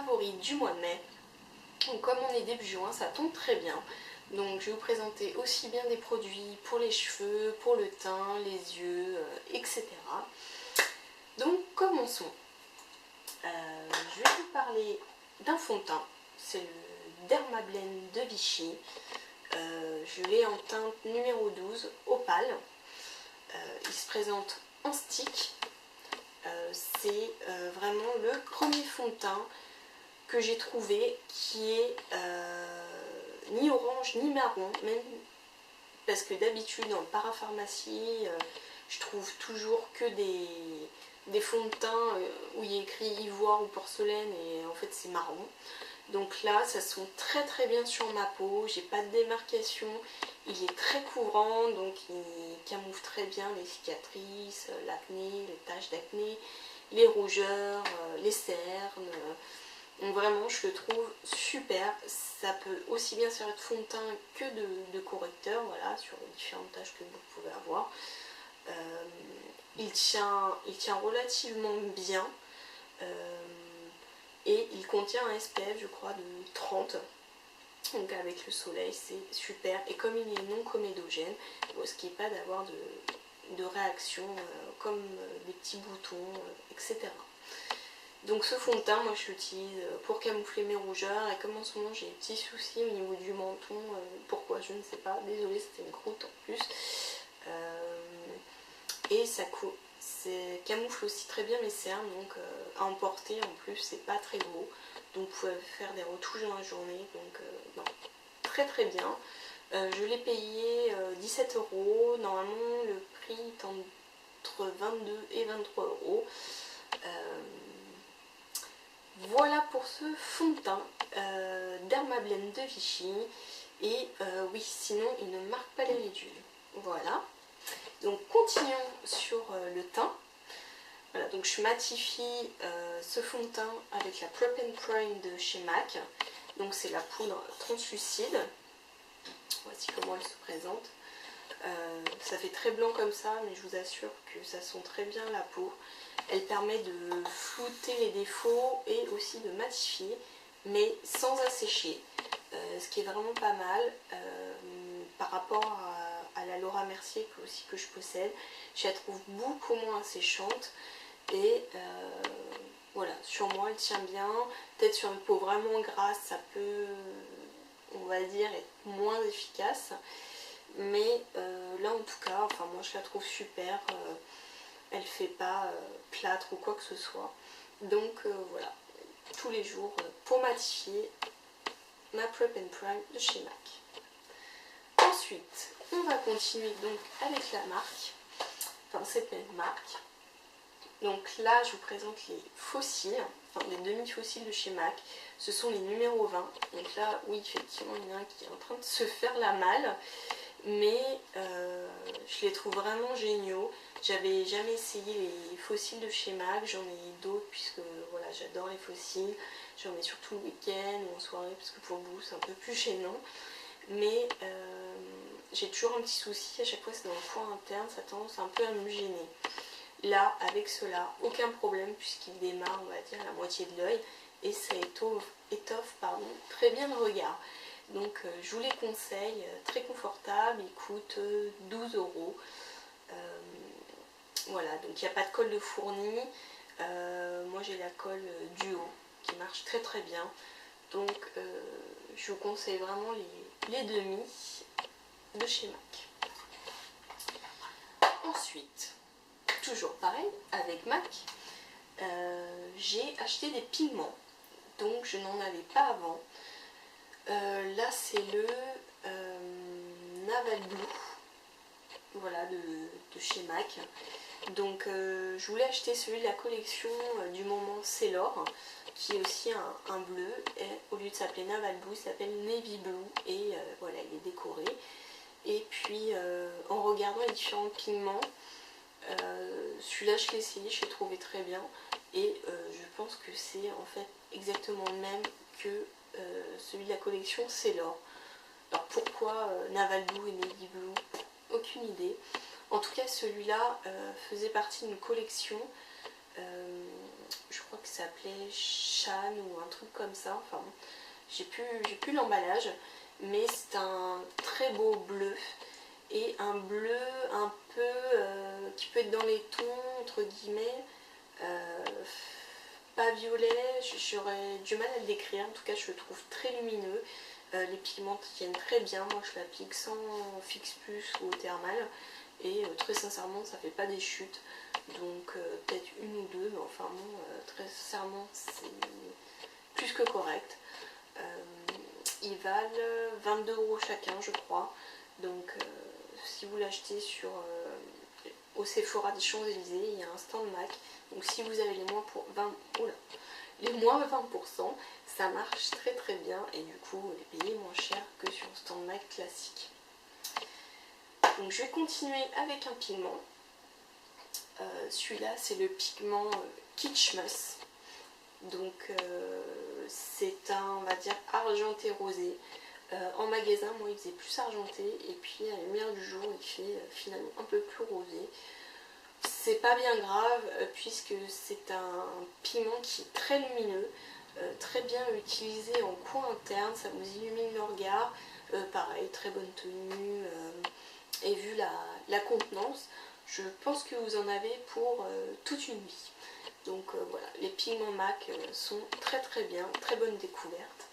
favoris du mois de mai. Donc comme on est début juin, ça tombe très bien. Donc je vais vous présenter aussi bien des produits pour les cheveux, pour le teint, les yeux, etc. Donc commençons. Je vais vous parler d'un fond de teint. C'est le Dermablend de Vichy. Je l'ai en teinte numéro 12, Opale. Il se présente en stick. C'est vraiment le premier fond de teint que j'ai trouvé qui est ni orange ni marron, même parce que d'habitude en parapharmacie je trouve toujours que des fonds de teint où il y a écrit ivoire ou porcelaine et en fait c'est marron. Donc là ça se fond très très bien sur ma peau, j'ai pas de démarcation, il est très couvrant, donc il camoufle très bien les cicatrices, l'acné, les taches d'acné, les rougeurs, les cernes. Donc vraiment je le trouve super, ça peut aussi bien servir de fond de teint que de correcteur, voilà, sur les différentes taches que vous pouvez avoir. Il tient relativement bien et il contient un SPF je crois de 30, donc avec le soleil c'est super, et comme il est non comédogène, vous risquez pas d'avoir de réactions comme des petits boutons, etc. Donc ce fond de teint, moi je l'utilise pour camoufler mes rougeurs, et comme en ce moment j'ai des petits soucis au niveau du menton, pourquoi je ne sais pas, désolée c'était une croûte en plus, et ça camoufle aussi très bien mes cernes, donc à emporter en plus, c'est pas très gros, donc vous pouvez faire des retouches dans la journée, donc non, très très bien. Je l'ai payé 17 €, normalement le prix est entre 22 et 23 €. Voilà pour ce fond de teint Dermablend de Vichy. Et oui, sinon il ne marque pas les ridules. Voilà. Donc continuons sur le teint. Voilà, donc je matifie ce fond de teint avec la Prep and Prime de chez MAC. Donc c'est la poudre translucide. Voici comment elle se présente. Ça fait très blanc comme ça, mais je vous assure que ça sent très bien la peau. Elle permet de flouter les défauts et aussi de matifier, mais sans assécher, ce qui est vraiment pas mal par rapport à la Laura Mercier que je possède. Je la trouve beaucoup moins asséchante et voilà, sur moi elle tient bien. Peut-être sur une peau vraiment grasse ça peut, on va dire, être moins efficace, mais là en tout cas, enfin moi je la trouve super. Elle fait pas plâtre ou quoi que ce soit. Donc voilà, tous les jours pour matifier ma Prep and Prime de chez MAC. Ensuite, on va continuer donc avec la marque, enfin cette même marque. Donc là, je vous présente les fossiles, enfin les demi-fossiles de chez MAC. Ce sont les numéros 20. Donc là, oui, effectivement, il y en a un qui est en train de se faire la malle. Mais je les trouve vraiment géniaux. J'avais jamais essayé les fossiles de chez MAC, j'en ai d'autres puisque voilà, j'adore les fossiles. J'en ai surtout le week-end ou en soirée parce que pour vous c'est un peu plus gênant. Mais j'ai toujours un petit souci, à chaque fois c'est dans le coin interne, ça tendance un peu à me gêner. Là, avec cela, aucun problème puisqu'il démarre, on va dire, à la moitié de l'œil et ça étoffe très bien le regard. Donc je vous les conseille, très confortable, il coûte 12 €. Voilà, donc il n'y a pas de colle de fourni. Moi j'ai la colle Duo qui marche très très bien. Donc je vous conseille vraiment les demi de chez MAC. Ensuite, toujours pareil, avec MAC, j'ai acheté des pigments. Donc je n'en avais pas avant. Là c'est le Naval Blue, voilà, de chez MAC. Donc je voulais acheter celui de la collection du moment Sailor, qui est aussi un bleu, et au lieu de s'appeler Naval Blue, il s'appelle Navy Blue, et voilà, il est décoré. Et puis en regardant les différents pigments, celui-là je l'ai essayé, je l'ai trouvé très bien, et je pense que c'est en fait exactement le même que celui de la collection Sailor. Alors pourquoi Naval Blue et Navy Blue, aucune idée. En tout cas celui-là faisait partie d'une collection, je crois que s'appelait Chan ou un truc comme ça, enfin bon, j'ai plus l'emballage, mais c'est un très beau bleu, et un bleu un peu qui peut être dans les tons entre guillemets, pas violet, j'aurais du mal à le décrire, en tout cas je le trouve très lumineux. Les pigments tiennent très bien, moi je l'applique sans fixe plus ou thermal, et très sincèrement ça fait pas des chutes, donc peut-être une ou deux, mais enfin bon, très sincèrement c'est plus que correct. Ils valent 22 € chacun je crois, donc si vous l'achetez au Sephora des Champs-Élysées, il y a un stand MAC, donc si vous avez les moins pour 20, les moins 20%, ça marche très très bien, et du coup vous les payez moins cher que sur le stand MAC classique. Donc je vais continuer avec un pigment. Celui-là c'est le pigment Kitschmas. Donc c'est un, on va dire, argenté rosé. En magasin, moi il faisait plus argenté, et puis à la lumière du jour il fait finalement un peu plus rosé. C'est pas bien grave puisque c'est un pigment qui est très lumineux, très bien utilisé en coin interne, ça vous illumine le regard. Pareil, très bonne tenue, et vu la contenance, je pense que vous en avez pour toute une vie. Donc voilà, les pigments MAC sont très très bien, très bonne découverte.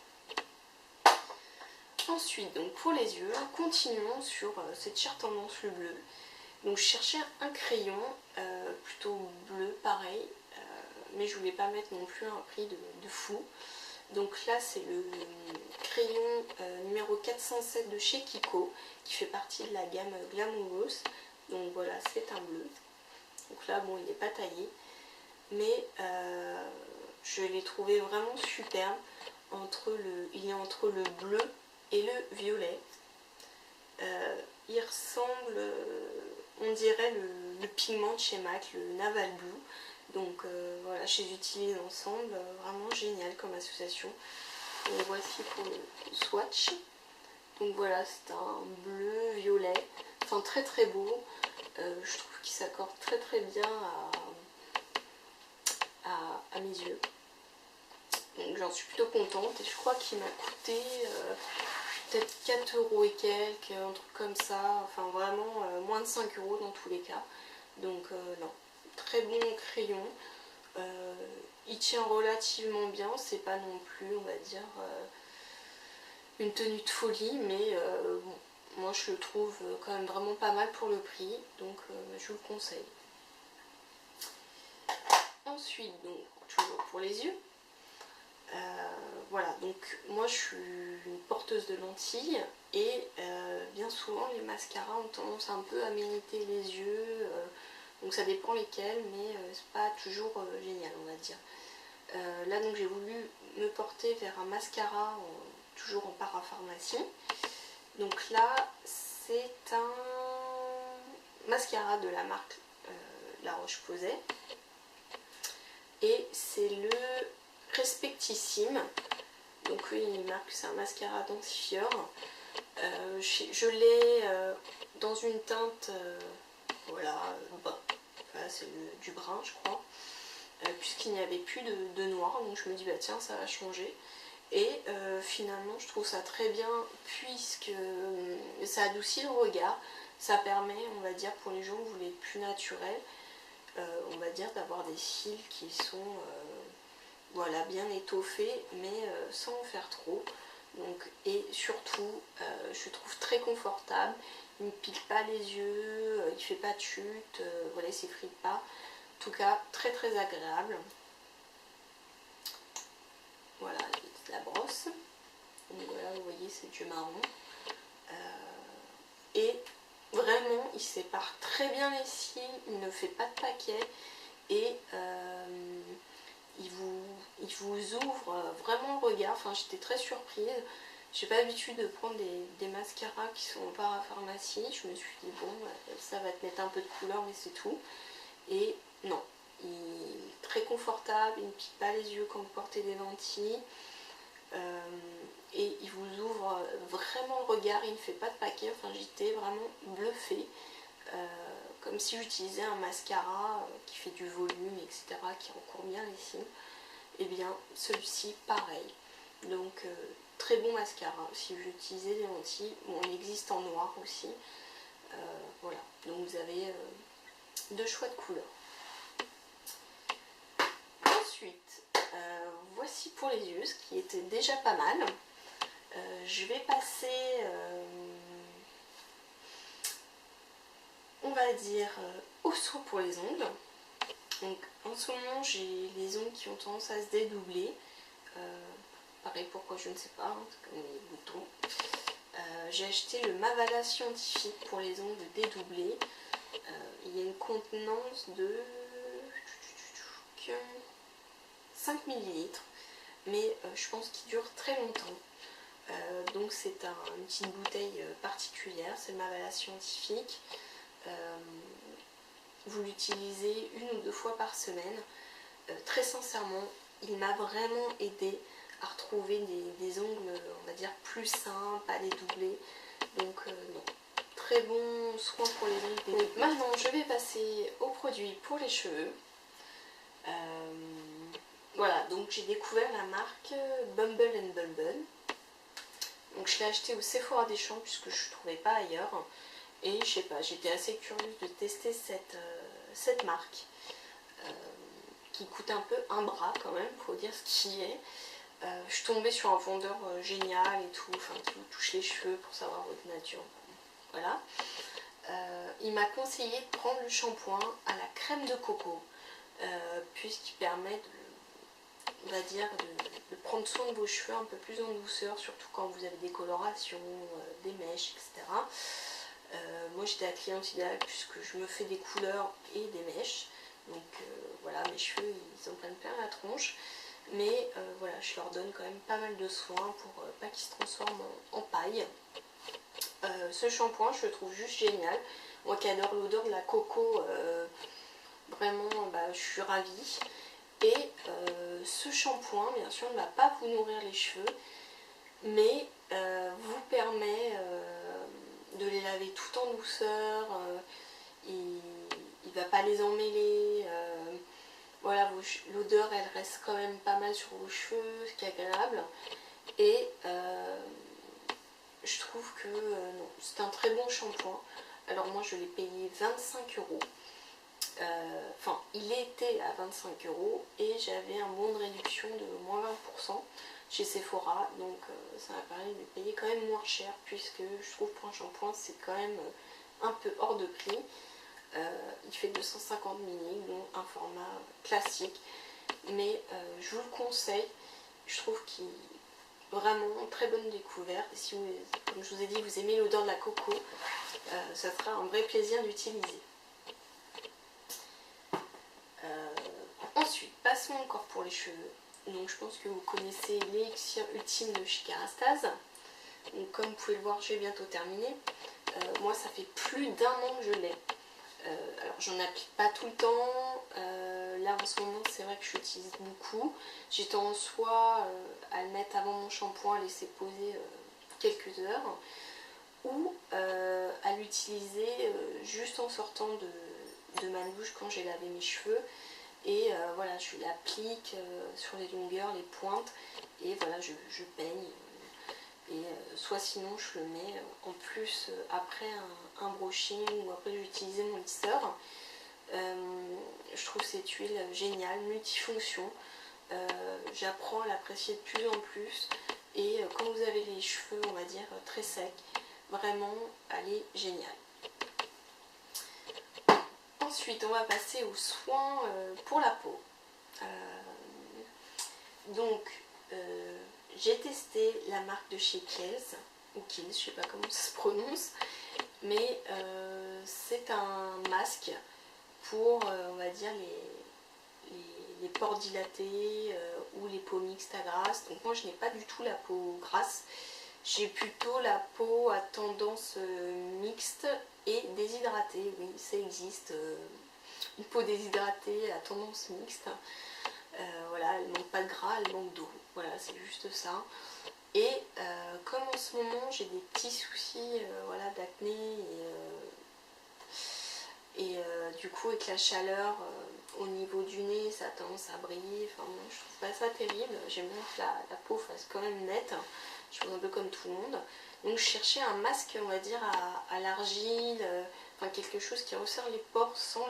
Ensuite, donc pour les yeux, continuons sur cette chère tendance le bleu. Donc je cherchais un crayon plutôt bleu pareil, mais je voulais pas mettre non plus un prix de fou. Donc là c'est le crayon numéro 407 de chez Kiko, qui fait partie de la gamme Glamorous. Donc voilà, c'est un bleu. Donc là bon, il n'est pas taillé, mais je l'ai trouvé vraiment superbe. Il est entre le bleu et le violet. Il ressemble, on dirait le pigment de chez MAC, le Naval Blue. Donc voilà, je les utilise ensemble, vraiment génial comme association. Et voici pour le swatch. Donc voilà, c'est un bleu violet, enfin très très beau. Je trouve qu'il s'accorde très très bien à mes yeux. Donc j'en suis plutôt contente, et je crois qu'il m'a coûté peut-être 4 € et quelques, un truc comme ça, enfin vraiment moins de 5 € dans tous les cas. Donc non, très bon crayon, il tient relativement bien, c'est pas non plus, on va dire, une tenue de folie, mais bon, moi je le trouve quand même vraiment pas mal pour le prix, donc je vous le conseille. Ensuite, donc toujours pour les yeux, voilà, donc moi je suis une porteuse de lentilles, et bien souvent les mascaras ont tendance un peu à m'irriter les yeux, donc ça dépend lesquels, mais c'est pas toujours génial, on va dire. Là donc j'ai voulu me porter vers un mascara toujours en parapharmacie. Donc là c'est un mascara de la marque La Roche-Posay, et c'est le Respectissime. Donc oui, il marque que c'est un mascara densifieur. Je l'ai dans une teinte, voilà, c'est du brun je crois, puisqu'il n'y avait plus de noir, donc je me dis bah tiens, ça va changer. Et finalement je trouve ça très bien, puisque ça adoucit le regard, ça permet, on va dire, pour les gens que vous voulez plus naturel, on va dire, d'avoir des cils qui sont voilà, bien étoffés, mais sans en faire trop. Donc, et surtout je trouve très confortable, il ne pique pas les yeux, il ne fait pas de chute, voilà, il ne s'effrite pas. En tout cas très très agréable. Voilà la brosse, donc voilà, vous voyez, c'est du marron, et vraiment il sépare très bien les cils, il ne fait pas de paquet, et il vous ouvre vraiment le regard. Enfin, j'étais très surprise. J'ai pas l'habitude de prendre des mascaras qui sont en parapharmacie. Je me suis dit bon, ça va te mettre un peu de couleur, mais c'est tout. Et non, il est très confortable, il ne pique pas les yeux quand vous portez des lentilles, et il vous ouvre vraiment le regard, il ne fait pas de paquet. Enfin, j'étais vraiment bluffée, comme si j'utilisais un mascara qui fait du volume, etc., qui recourt bien les cils. et bien celui-ci pareil. Donc très bon mascara si vous utilisez des lentilles. Bon, il existe en noir aussi. Voilà, donc vous avez deux choix de couleurs. Ensuite, voici pour les yeux, ce qui était déjà pas mal. Je vais passer, on va dire, au soin pour les ongles. Donc en ce moment, j'ai les ongles qui ont tendance à se dédoubler. Pareil, pourquoi je ne sais pas, hein, comme les boutons. J'ai acheté le Mavala Scientifique pour les ongles dédoublés. Il y a une contenance de 5 ml, mais je pense qu'il dure très longtemps. Donc c'est une petite bouteille particulière, c'est le Mavala Scientifique. Vous l'utilisez 1 ou 2 fois par semaine. Très sincèrement, il m'a vraiment aidé à retrouver des ongles, on va dire, plus sains, pas dédoublés. Donc non, très bon soin pour les ongles. Donc, maintenant, je vais passer aux produits pour les cheveux. Voilà, donc j'ai découvert la marque Bumble & Bumble. Donc je l'ai acheté au Sephora des Champs puisque je ne trouvais pas ailleurs. Et je sais pas, j'étais assez curieuse de tester cette marque. Qui coûte un peu un bras quand même, faut dire ce qui est. Je suis tombée sur un vendeur génial et tout, enfin qui vous touche les cheveux pour savoir votre nature. Voilà. Il m'a conseillé de prendre le shampoing à la crème de coco, puisqu'il permet on va dire, de prendre soin de vos cheveux un peu plus en douceur, surtout quand vous avez des colorations, des mèches, etc. Moi j'étais la cliente idéale puisque je me fais des couleurs et des mèches. Donc voilà, mes cheveux ils en prennent plein la tronche. Mais voilà, je leur donne quand même pas mal de soins pour pas qu'ils se transforment en paille. Ce shampoing, je le trouve juste génial. Moi qui adore l'odeur de la coco, vraiment, je suis ravie. Et ce shampoing, bien sûr, ne va pas vous nourrir les cheveux, mais vous permet de les laver tout en douceur. Il ne va pas les emmêler. Voilà, l'odeur, elle reste quand même pas mal sur vos cheveux, ce qui est agréable. Et je trouve que non, c'est un très bon shampoing. Alors moi, je l'ai payé 25 €. Enfin, il était à 25 € et j'avais un bon de réduction de moins 20% chez Sephora, donc ça m'a permis de payer quand même moins cher, puisque je trouve pour un shampoing c'est quand même un peu hors de prix. Il fait 250 ml, donc un format classique, mais je vous le conseille. Je trouve qu'il est vraiment très bonne découverte, et si vous, comme je vous ai dit, vous aimez l'odeur de la coco, ça sera un vrai plaisir d'utiliser. Ensuite, passons encore pour les cheveux. Donc je pense que vous connaissez l'élixir ultime de chez Kerastase. Donc comme vous pouvez le voir, j'ai bientôt terminé. Moi ça fait plus d'1 an que je l'ai. Alors j'en applique pas tout le temps. Là en ce moment c'est vrai que je l'utilise beaucoup. J'ai tendance soit à le mettre avant mon shampoing, à laisser poser quelques heures, ou à l'utiliser juste en sortant de ma douche quand j'ai lavé mes cheveux. Et voilà, je l'applique sur les longueurs, les pointes, et voilà, je peigne. Et soit sinon je le mets en plus après un brushing, ou après j'ai utilisé mon lisseur. Je trouve cette huile géniale, multifonction. J'apprends à l'apprécier de plus en plus. Et quand vous avez les cheveux, on va dire, très secs, vraiment, elle est géniale. Ensuite, on va passer aux soins pour la peau. J'ai testé la marque de chez Kiehl's, ou Kiehl's, je sais pas comment ça se prononce, mais c'est un masque pour, on va dire, les pores dilatés ou les peaux mixtes à grasses. Donc moi, je n'ai pas du tout la peau grasse. J'ai plutôt la peau à tendance mixte et déshydratée. Oui, ça existe. Une peau déshydratée à tendance mixte. Voilà, elle manque pas de gras, elle manque d'eau. Voilà, c'est juste ça. Et comme en ce moment j'ai des petits soucis voilà, d'acné et du coup avec la chaleur, au niveau du nez ça a tendance à briller, enfin moi je trouve pas ça terrible, j'aime bien que la peau fasse quand même nette, je suis un peu comme tout le monde. Donc je cherchais un masque on va dire à l'argile, enfin quelque chose qui resserre les pores sans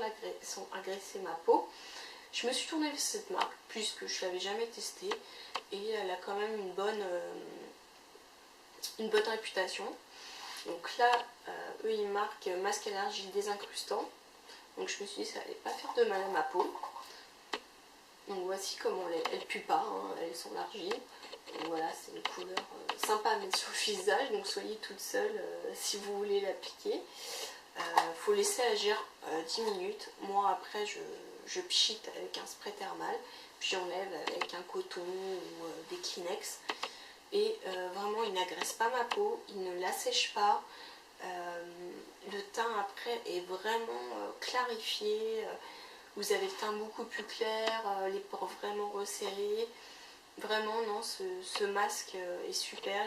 agresser ma peau. Je me suis tournée vers cette marque puisque je l'avais jamais testée et elle a quand même une bonne réputation. Donc là, eux ils marquent masque à l'argile désincrustant. Donc je me suis dit ça allait pas faire de mal à ma peau. Donc voici comment elle pue pas, hein, elles sont l'argile. Donc voilà, c'est une couleur sympa à mettre sur le visage, donc soyez toute seule si vous voulez l'appliquer. Faut laisser agir 10 minutes. Moi après je pchite avec un spray thermal, puis j'enlève avec un coton ou des Kleenex. Et vraiment il n'agresse pas ma peau, il ne l'assèche pas. Le teint après est vraiment clarifié, vous avez le teint beaucoup plus clair, les pores vraiment resserrés. Vraiment non, ce masque est super.